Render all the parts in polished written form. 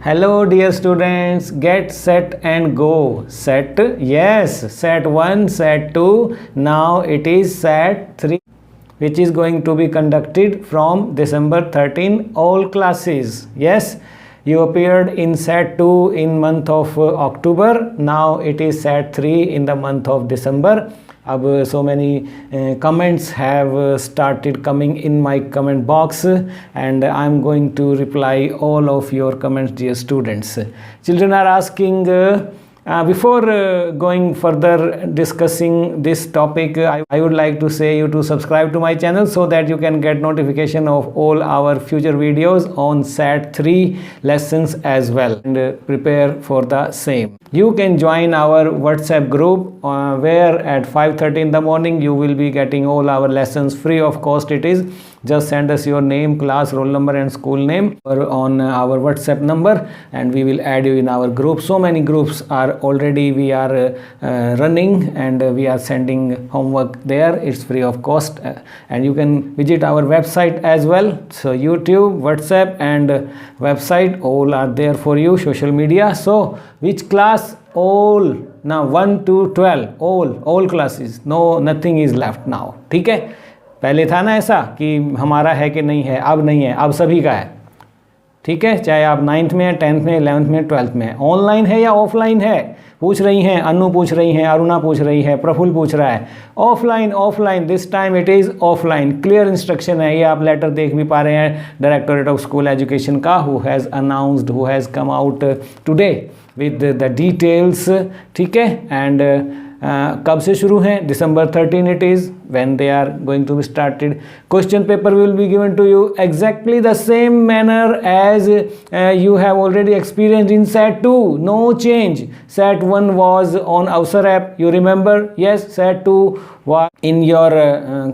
Hello dear students, get set and go. Set, yes, set 1, set 2, now it is set 3 which is going to be conducted from December 13, all classes. Yes, you appeared in set 2 in month of October, now it is set 3 in the month of December. So many comments have started coming in my comment box and I am going to reply all of your comments, dear students. Children are asking, before going further discussing this topic, I would like to say you to subscribe to my channel so that you can get notification of all our future videos on SAT 3 lessons as well and prepare for the same. You can join our WhatsApp group where at 5:30 in the morning you will be getting all our lessons free of cost. It is just send us your name, class, roll number and school name on our WhatsApp number and we will add you in our group. So many groups are already we are running and we are sending homework there. It's free of cost and you can visit our website as well. So YouTube, WhatsApp and website all are there for you. Social media. So which class? All now 1 to 12 all classes, no nothing is left now. ठीक है, पहले था ना ऐसा कि हमारा है कि नहीं है, अब नहीं है, अब सभी का है. ठीक है, चाहे आप 9th में हैं, 10th में, 11th में, 12th में. ऑनलाइन है या ऑफलाइन है पूछ रही हैं, अनु पूछ रही हैं, अरुणा पूछ रही है, प्रफुल्ल पूछ रहा है. Offline this time it is offline. Clear instruction है, ये आप लेटर देख भी पा रहे हैं डायरेक्टोरेट ऑफ स्कूल एजुकेशन का, who has announced, who has come out today with the details. ठीक है, एंड कब से शुरू हैं? December 13 it is when they are going to be started. Question paper will be given to you exactly the same manner as you have already experienced in SAT 2. No change. SAT 1 was on Avsar app, you remember? Yes, SAT 2 was in your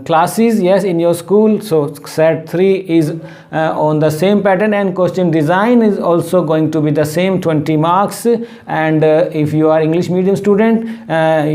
classes, yes, in your school. So SAT 3 is on the same pattern and question design is also going to be the same, 20 marks. And if you are English medium student,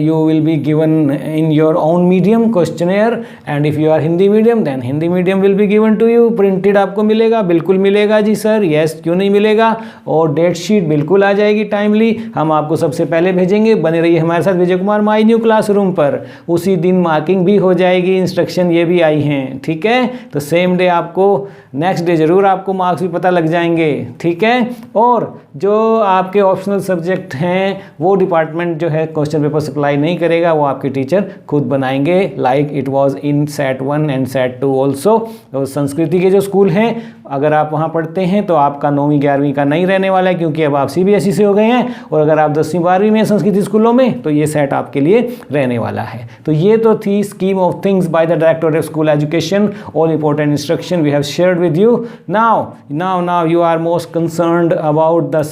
you will be given in your own medium questionnaire, and if you are Hindi medium then Hindi medium will be given to you. Printed आपको मिलेगा, बिल्कुल मिलेगा जी sir. Yes, क्यों नहीं मिलेगा? और date sheet बिल्कुल आ जाएगी टाइमली, हम आपको सबसे पहले भेजेंगे. बने रहिए हमारे साथ Vijay Kumar my new classroom पर. उसी दिन मार्किंग भी हो जाएगी, इंस्ट्रक्शन ये भी आई हैं. ठीक है, तो सेम डे आपको, नेक्स्ट डे ज़रूर आपको मार्क्स भी पता लग जाएंगे. ठीक है, और जो आपके ऑप्शनल सब्जेक्ट हैं वो डिपार्टमेंट जो है क्वेश्चन पेपर सप्लाई नहीं करेगा, वो आपके टीचर खुद बनाएंगे, like it was in SAT 1 and SAT 2 also. तो संस्कृति के जो स्कूल हैं, अगर आप वहाँ पढ़ते हैं तो आपका 9वीं 11वीं का नहीं रहने वाला है, क्योंकि अब आप CBSE से हो गए हैं. और अगर आप 10वीं 12वीं में संस्कृति स्कूलों में, तो ये SAT आपके लिए रहने वाला है. तो ये तो थी scheme of things by the directorate of school education. All important instruction we have shared with you. Now you are most concerned about the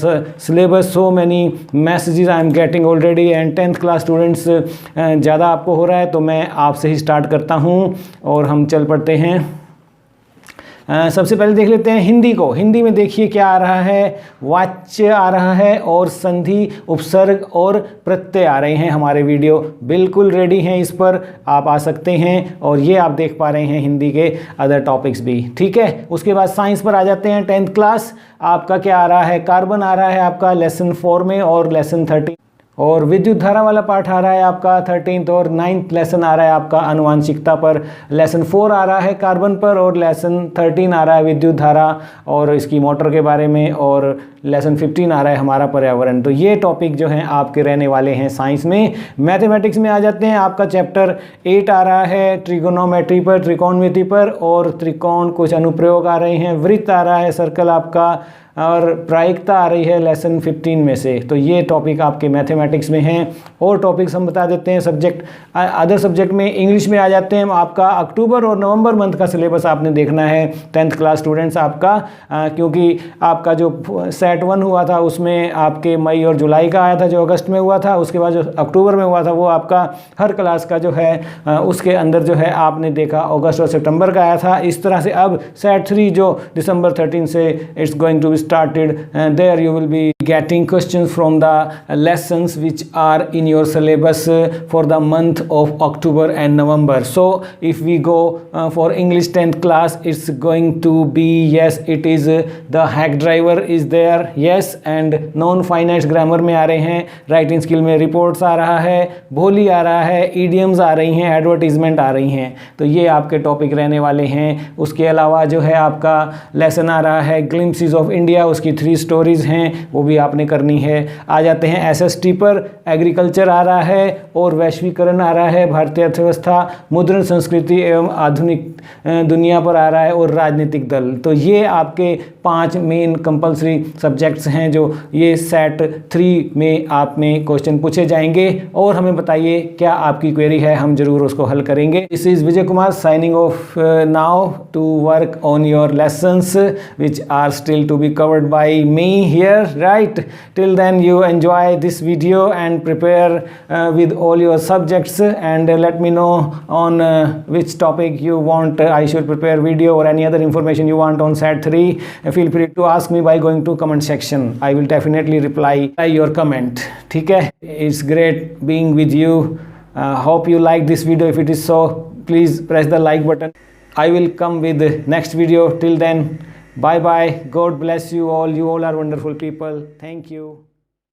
syllabus. So many messages I am getting already and 10th class students ज़्यादा आपको हो रहा है, तो मैं आपसे ही start करता हूँ और हम चल पड़ते हैं. सबसे पहले देख लेते हैं हिंदी को. हिंदी में देखिए क्या आ रहा है, वाच्य आ रहा है और संधि, उपसर्ग और प्रत्यय आ रहे हैं. हमारे वीडियो बिल्कुल रेडी हैं, इस पर आप आ सकते हैं और ये आप देख पा रहे हैं हिंदी के अदर टॉपिक्स भी. ठीक है, उसके बाद साइंस पर आ जाते हैं. 10th क्लास आपका क्या आ रहा है, कार्बन आ रहा है आपका लेसन 4 में और लेसन 13, और विद्युत धारा वाला पार्ट आ रहा है आपका 13th, और 9th लेसन आ रहा है आपका आनुवांशिकता पर. लेसन 4 आ रहा है कार्बन पर और लेसन 13 आ रहा है विद्युत धारा और इसकी मोटर के बारे में, और लेसन 15 आ रहा है हमारा पर्यावरण. तो ये टॉपिक जो हैं आपके रहने वाले हैं साइंस में. मैथमेटिक्स में आ जाते हैं. आपका चैप्टर 8 आ रहा है ट्रिगोनोमेट्री पर, त्रिकोणमिति पर, और त्रिकोण कुछ अनुप्रयोग आ रहे हैं. वृत्त आ रहा है, सर्कल आपका, और प्रायिकता आ रही है लेसन 15 में से. तो ये टॉपिक आपके मैथमेटिक्स में हैं. और टॉपिक्स हम बता देते हैं. सब्जेक्ट अदर सब्जेक्ट में इंग्लिश में आ जाते हैं. आपका अक्टूबर और नवंबर मंथ का सिलेबस आपने देखना है 10th क्लास स्टूडेंट्स आपका, क्योंकि आपका जो SAT 1 हुआ था उसमें आपके मई और जुलाई का आया था, जो अगस्त में हुआ था. उसके बाद जो अक्टूबर में हुआ था वो आपका हर क्लास का जो है उसके अंदर जो है आपने देखा अगस्त और सितंबर का आया था. इस तरह से अब SAT 3 जो December 13 से it's going to be started and there you will be getting questions from the lessons which are in your syllabus for the month of October and November. So if we go for English 10th class, it's going to be, yes, it is the hack driver is there, yes, and non finite grammar में आ रहे हैं, writing skill में reports आ रहा है, भोली आ रहा है, idioms आ रही हैं, एडवर्टीजमेंट आ रही हैं. तो ये आपके टॉपिक रहने वाले हैं. उसके अलावा जो है आपका लेसन आ रहा है ग्लिम्पसेस ऑफ इंडिया, उसकी 3 स्टोरीज हैं, वो भी आपने करनी है. आ जाते हैं एसएसटी पर. एग्रीकल्चर आ रहा है और वैश्वीकरण आ रहा है, भारतीय अर्थव्यवस्था, मुद्रण संस्कृति एवं आधुनिक दुनिया पर आ रहा है, और राजनीतिक दल. तो ये आपके 5 मेन कंपलसरी सब्जेक्ट्स हैं जो ये सेट 3 में आप में क्वेश्चन पूछे जाएंगे. और हमें बताइए क्या आपकी क्वेरी है, हम जरूर उसको हल करेंगे. This is Vijay Kumar signing off now to work on your lessons which are still to be covered by me here, right? Till then you enjoy this video and prepare with all your subjects, and let me know on which topic you want I should prepare video, or any other information you want on SAT 3. Feel free to ask me by going to comment section. I will definitely reply your comment. ठीक है? It's great being with you. Hope you like this video. If it is so, please press the like button. I will come with next video. Till then, bye bye. God bless you all. You all are wonderful people. Thank you.